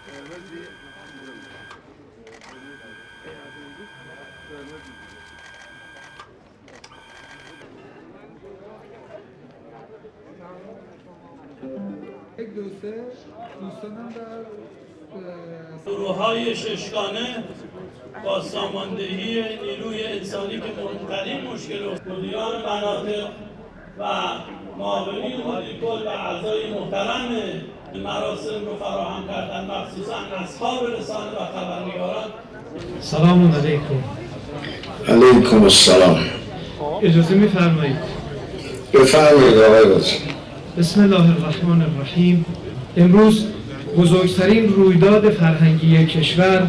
یک دوسته دوستانم در گروه‌های ششگانه با ساماندهی نیروی انسانی که مهمترین مشکل مدیران مناطق و معاونین مدیر کل و اعضای محترم مراسم رو فراهم کردن، مخصوصا اصحاب رسانه و خبرنگاران. سلام علیکم. علیکم السلام. اجازه می‌فرمایید؟ بفرمایید آقای وزیر. بسم الله الرحمن الرحیم. امروز بزرگترین رویداد فرهنگی کشور،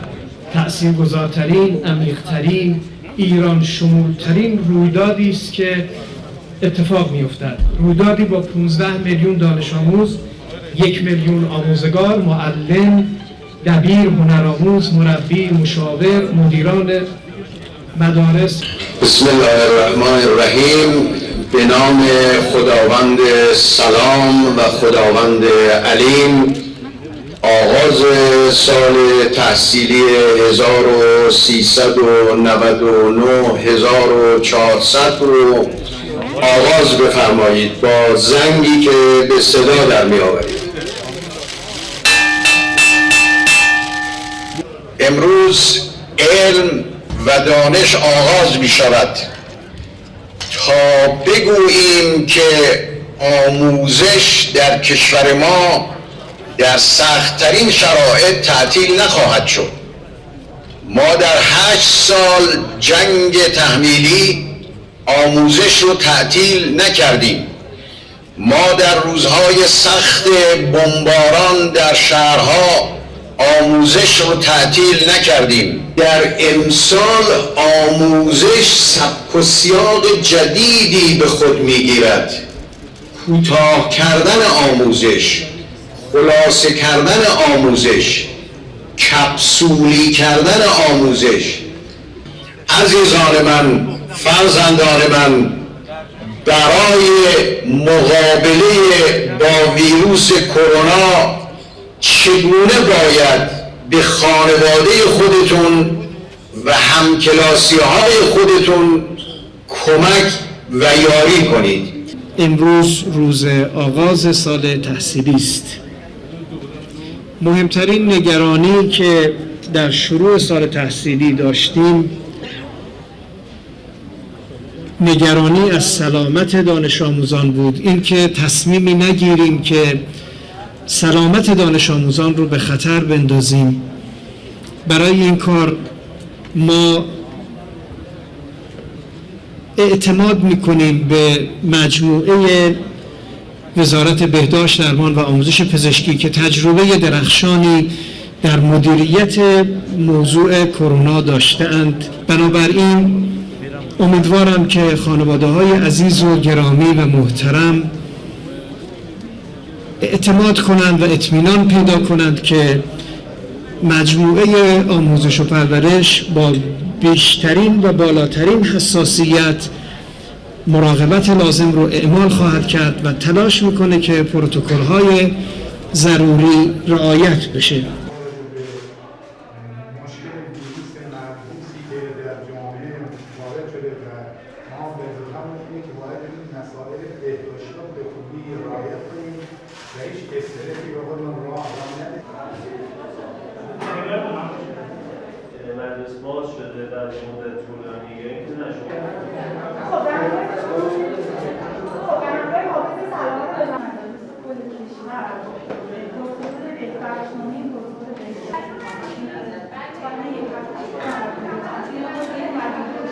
تأثیرگذارترین، عمیق‌ترین، ایران شمولترین رویدادی است که اتفاق می‌افتد. رویدادی با 15 میلیون دانش آموز، 1 میلیون آموزگار، معلم، دبیر، هنرآموز، مربی، مشاور، مدیران مدارس. بسم الله الرحمن الرحیم. به نام خداوند سلام و خداوند علیم. آغاز سال تحصیلی 1399-1400 رو آغاز بفرمایید با زنگی که به صدا در می آورید. امروز علم و دانش آغاز می شود تا بگوییم که آموزش در کشور ما در سخت‌ترین شرایط تعطیل نخواهد شد. ما در 8 سال جنگ تحمیلی آموزش رو تعطیل نکردیم. ما در روزهای سخت بمباران در شهرها آموزش رو تعطیل نکردیم. در امسال آموزش سبک و سیاق جدیدی به خود میگیرد. کوتاه کردن آموزش، خلاصه کردن آموزش، کپسولی کردن آموزش. عزیزان من، فرزندان من، برای مقابله با ویروس کرونا چگونه باید به خانواده خودتون و همکلاسی های خودتون کمک و یاری کنید؟ امروز روز آغاز سال تحصیلی است. مهمترین نگرانی که در شروع سال تحصیلی داشتیم، نگرانی از سلامت دانش آموزان بود. اینکه تصمیمی نگیریم که سلامت دانش آموزان رو به خطر بندازیم. برای این کار ما اعتماد میکنیم به مجموعه وزارت بهداشت، درمان و آموزش پزشکی که تجربه درخشانی در مدیریت موضوع کرونا داشته‌اند. بنابراین امیدوارم که خانواده‌های عزیز و گرامی و محترم اعتماد کنند و اطمینان پیدا کنند که مجموعه آموزش و پرورش با بیشترین و بالاترین حساسیت مراقبت لازم رو اعمال خواهد کرد و تلاش میکنه که پروتکل‌های ضروری رعایت بشه. مجلس باز شده در مدت طولانیه که نشد.